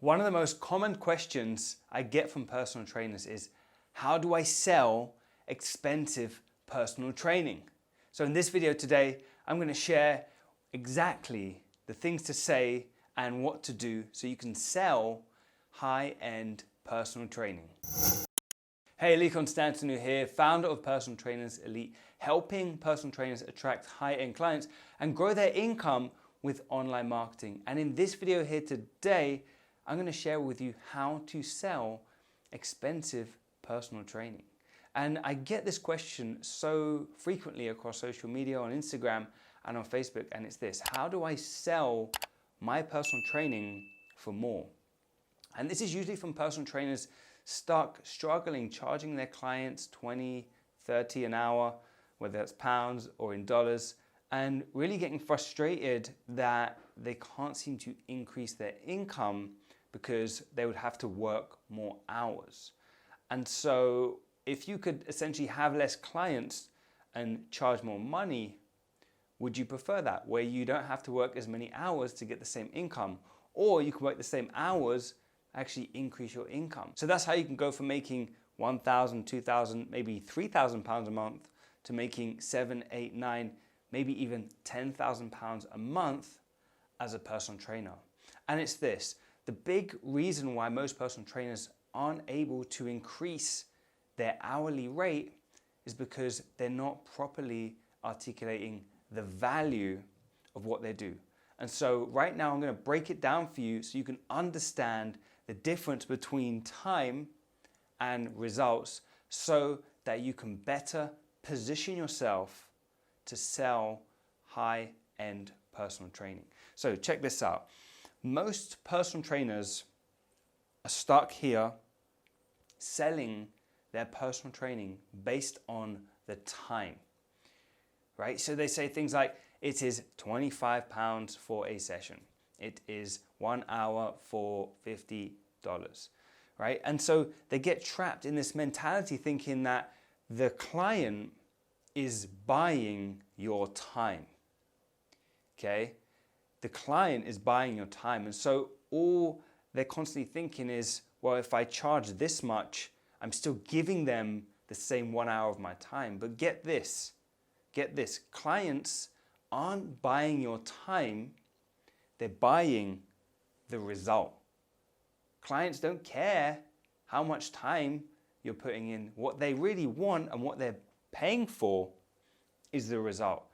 One of the most common questions I get from personal trainers is, how do I sell expensive personal training? So in this video today, I'm going to share exactly the things to say and what to do so you can sell high-end personal training. Hey, Lee Constantinou here, founder of Personal Trainers Elite, helping personal trainers attract high-end clients and grow their income with online marketing. And in this video here today, I'm going to share with you how to sell expensive personal training. And I get this question so frequently across social media, on Instagram and on Facebook, and it's this: how do I sell my personal training for more? And this is usually from personal trainers stuck, struggling, charging their clients 20, 30 an hour, whether that's pounds or in dollars, and really getting frustrated that they can't seem to increase their income because they would have to work more hours. And so if you could essentially have less clients and charge more money, would you prefer that, where you don't have to work as many hours to get the same income? Or you can work the same hours, actually increase your income. So that's how you can go from making 1,000, 2,000, maybe 3,000 pounds a month to making 7, 8, 9, maybe even 10,000 pounds a month as a personal trainer. And it's this: the big reason why most personal trainers aren't able to increase their hourly rate is because they're not properly articulating the value of what they do. And so right now I'm going to break it down for you so you can understand the difference between time and results, so that you can better position yourself to sell high-end personal training. So check this out. Most personal trainers are stuck here selling their personal training based on the time, right? So they say things like, it is £25 for a session. It is 1 hour for $50, right? And so they get trapped in this mentality thinking that the client is buying your time, okay? The client is buying your time. And so all they're constantly thinking is, well, if I charge this much, I'm still giving them the same 1 hour of my time. But get this, clients aren't buying your time, they're buying the result. Clients don't care how much time you're putting in. What they really want and what they're paying for is the result.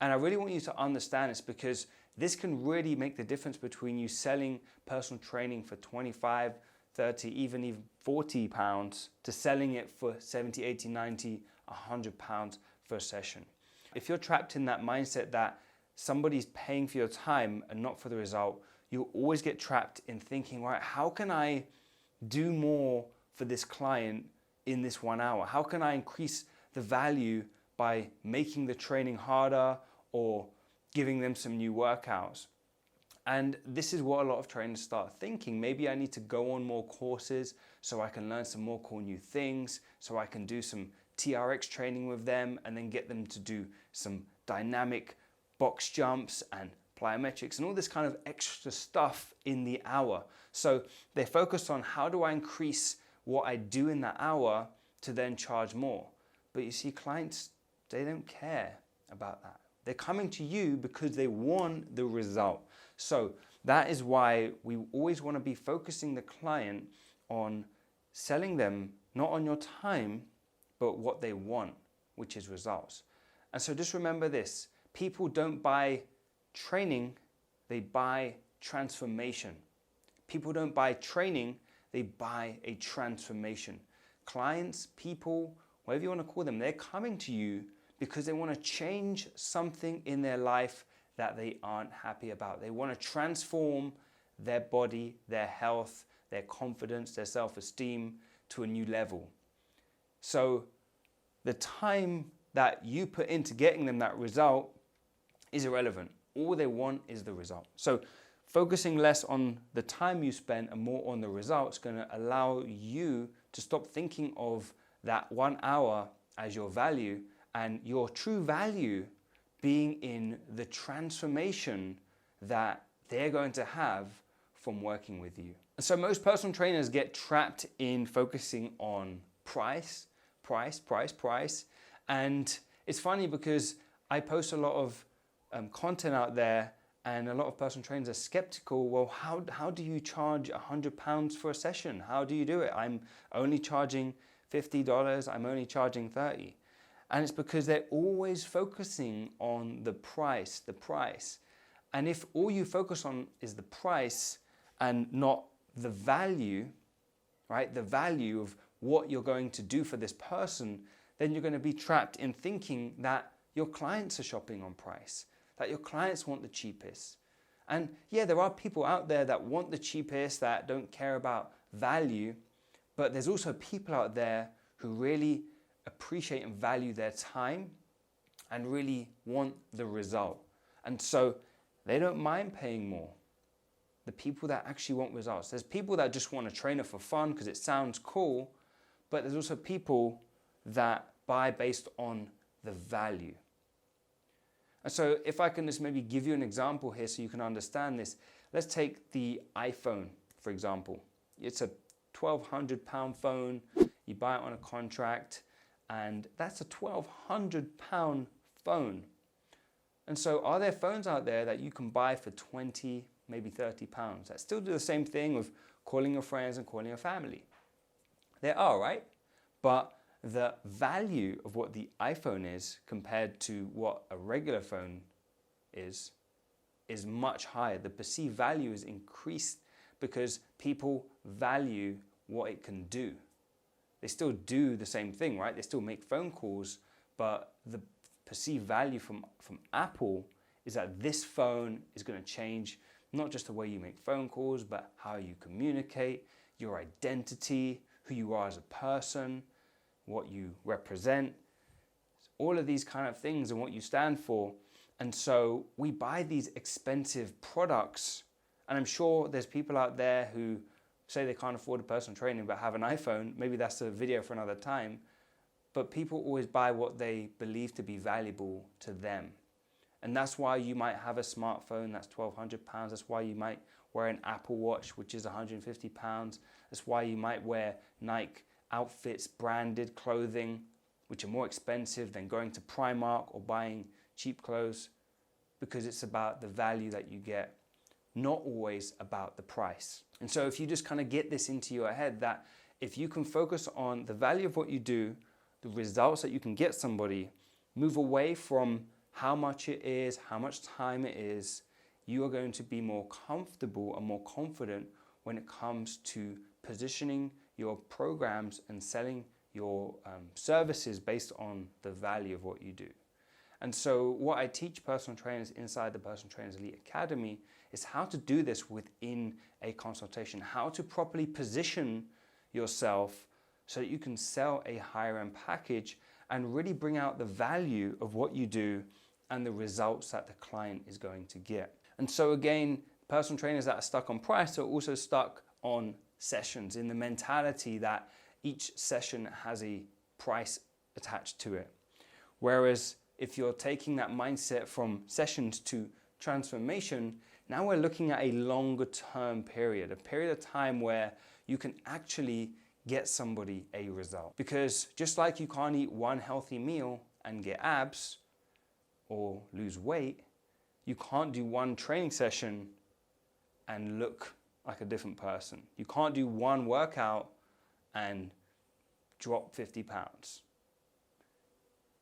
And I really want you to understand this, because this can really make the difference between you selling personal training for 25, 30, even 40 pounds to selling it for 70, 80, 90, 100 pounds for a session. If you're trapped in that mindset that somebody's paying for your time and not for the result, you'll always get trapped in thinking, right, how can I do more for this client in this 1 hour? How can I increase the value by making the training harder or giving them some new workouts? And this is what a lot of trainers start thinking. Maybe I need to go on more courses so I can learn some more cool new things, so I can do some TRX training with them and then get them to do some dynamic box jumps and plyometrics and all this kind of extra stuff in the hour. So they focus on, how do I increase what I do in that hour to then charge more? But you see, clients, they don't care about that. They're coming to you because they want the result. So that is why we always want to be focusing the client on selling them not on your time, but what they want, which is results. And so just remember this: people don't buy training, they buy transformation. People don't buy training, they buy a transformation. Clients, people, whatever you want to call them, they're coming to you because they want to change something in their life that they aren't happy about. They want to transform their body, their health, their confidence, their self-esteem to a new level. So the time that you put into getting them that result is irrelevant. All they want is the result. So focusing less on the time you spend and more on the results is going to allow you to stop thinking of that 1 hour as your value, and your true value being in the transformation that they're going to have from working with you. So most personal trainers get trapped in focusing on price. And it's funny because I post a lot of content out there, and a lot of personal trainers are skeptical. Well, how do you charge £100 for a session? How do you do it? I'm only charging $50. I'm only charging $30. And it's because they're always focusing on the price. And if all you focus on is the price and not the value, right? The value of what you're going to do for this person, then you're going to be trapped in thinking that your clients are shopping on price, that your clients want the cheapest. And yeah, there are people out there that want the cheapest, that don't care about value, but there's also people out there who really appreciate and value their time and really want the result. And so they don't mind paying more. The people that actually want results. There's people that just want a trainer for fun because it sounds cool, but there's also people that buy based on the value. And so if I can just maybe give you an example here so you can understand this. Let's take the iPhone, for example. It's a £1,200 phone. You buy it on a contract, and that's a £1,200 phone. And so are there phones out there that you can buy for 20, maybe £30 that still do the same thing with calling your friends and calling your family? There are, right? But the value of what the iPhone is compared to what a regular phone is much higher. The perceived value is increased because people value what it can do. They still do the same thing, right? They still make phone calls, but the perceived value from Apple is that this phone is going to change not just the way you make phone calls, but how you communicate, your identity, who you are as a person, what you represent, all of these kind of things and what you stand for. And so we buy these expensive products, and I'm sure there's people out there who say they can't afford a personal trainer but have an iPhone. Maybe that's a video for another time. But people always buy what they believe to be valuable to them. And that's why you might have a smartphone that's £1,200. That's why you might wear an Apple Watch, which is £150. That's why you might wear Nike outfits, branded clothing, which are more expensive than going to Primark or buying cheap clothes, because it's about the value that you get, not always about the price. And so if you just kind of get this into your head, that if you can focus on the value of what you do, the results that you can get somebody, move away from how much it is, how much time it is, you are going to be more comfortable and more confident when it comes to positioning your programs and selling your services based on the value of what you do. And so what I teach personal trainers inside the Personal Trainers Elite Academy is how to do this within a consultation, how to properly position yourself so that you can sell a higher end package and really bring out the value of what you do and the results that the client is going to get. And so again, personal trainers that are stuck on price are also stuck on sessions, in the mentality that each session has a price attached to it. Whereas if you're taking that mindset from sessions to transformation, now we're looking at a longer term period, a period of time where you can actually get somebody a result. Because just like you can't eat one healthy meal and get abs or lose weight, you can't do one training session and look like a different person. You can't do one workout and drop 50 pounds.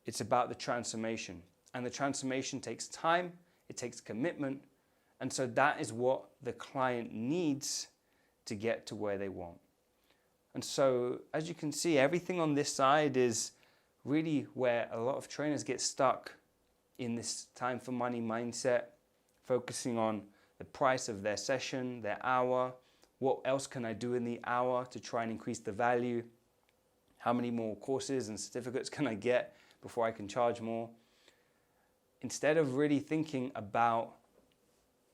It's about the transformation. And the transformation takes time, it takes commitment, and so that is what the client needs to get to where they want. And so, as you can see, everything on this side is really where a lot of trainers get stuck in this time for money mindset, focusing on the price of their session, their hour. What else can I do in the hour to try and increase the value? How many more courses and certificates can I get before I can charge more? Instead of really thinking about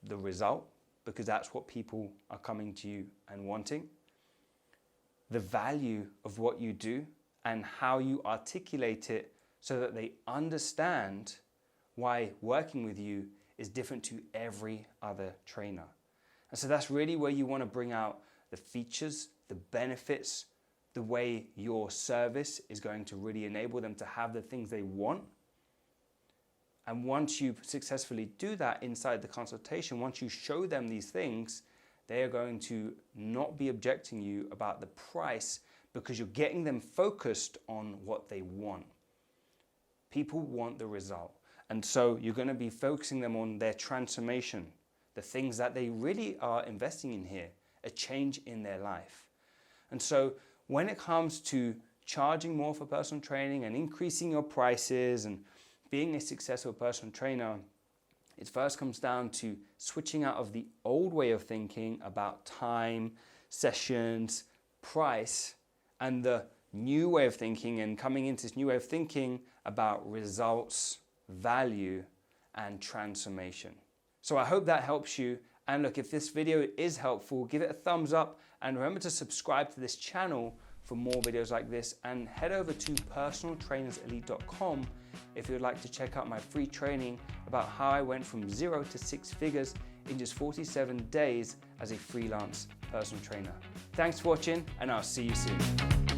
the result, because that's what people are coming to you and wanting, the value of what you do and how you articulate it so that they understand why working with you is different to every other trainer. And so that's really where you want to bring out the features, the benefits, the way your service is going to really enable them to have the things they want. And once you successfully do that inside the consultation, once you show them these things, they are going to not be objecting you about the price, because you're getting them focused on what they want. People want the result. And so you're going to be focusing them on their transformation, the things that they really are investing in here, a change in their life. And so when it comes to charging more for personal training and increasing your prices and being a successful personal trainer, it first comes down to switching out of the old way of thinking about time, sessions, price, and the new way of thinking, and coming into this new way of thinking about results, value, and transformation. So I hope that helps you. And look, if this video is helpful, give it a thumbs up, and remember to subscribe to this channel for more videos like this, and head over to personaltrainerselite.com if you'd like to check out my free training about how I went from 0 to 6 figures in just 47 days as a freelance personal trainer. Thanks for watching, and I'll see you soon.